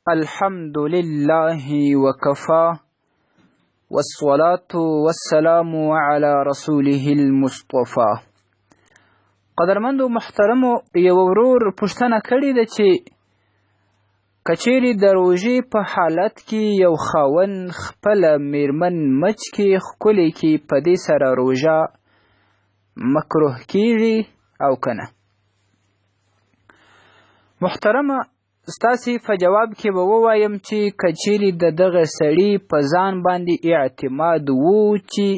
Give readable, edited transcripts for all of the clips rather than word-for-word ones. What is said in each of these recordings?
الحمد لله وكفى والصلاة والسلام على رسوله المصطفى. قدرمندو محترمو یو ورور پوښتنه کړې ده چې کچېرې د روژې په حالت کې یو خاوند خپله میرمن مچ کې ښکلې کې په دې سره روژه مکروه کیږي او که نه؟ محترمه ستاسې په جواب کې به ووایم چې کچېرې د دغه سړي په ځان باندې اعتماد وو چې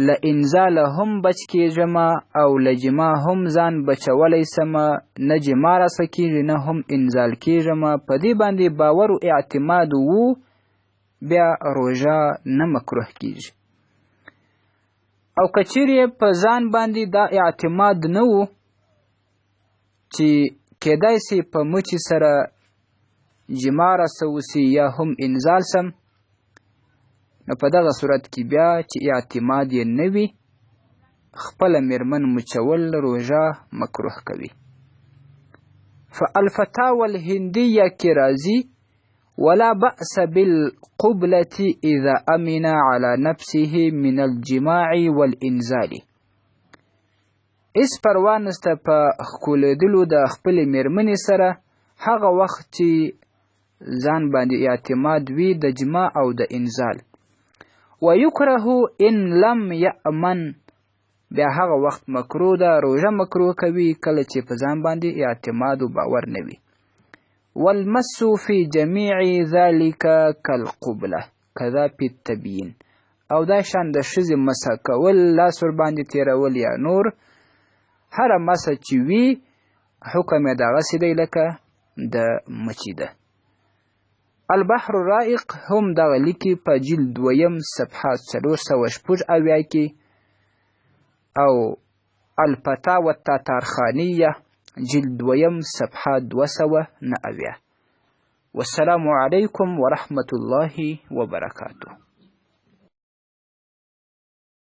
له انزاله هم بچ کېږم او له جما هم ځان بچولی سم، نه جما راسه کېږي نه هم انزال کېږم، په دې باندې باور و اعتماد وو، بیا روژه نه مکروه کېږي. او کچېرې په ځان باندې دا اعتماد نه وو چې کېدای سي په مچې سره جما راسه وسي یا هم انزال سم، نو په دغه صورت کې بیا چې اعتماد یې نه وي خپله میرمن مچول روژه مکروه کوي. فالفتاوى الهندیه کې راځي ولا بأس بالقبلة اذا امن على نفسه من الجماع والانزال. هیڅ پروا نشته په ښکلېدلو د خپلې میرمنې سره هغه وخت چې ځان باندې اعتماد وي د جما او د انزال. ویکره ان لم یأمن، بیا هغه وخت مکروه ده، روژه مکروه کوي کله چې په ځان باندې اعتماد و باور نه وي. والمس فی جمیع ذلک کالقبله کذا فی التبیین، او دا شان د ښځې مسح کول، لاس ورباندې تېرول یا نور هره مسه چې وي حکم یې دغسې دی لکه د مچې ده. البحر الرائق هم دغه لیکي په جلد 2 صفحه 476 کې، او الفتاوى التاتارخانیه جلد 2 صفحه 290. والسلام علیکم ورحمة الله وبرکاته.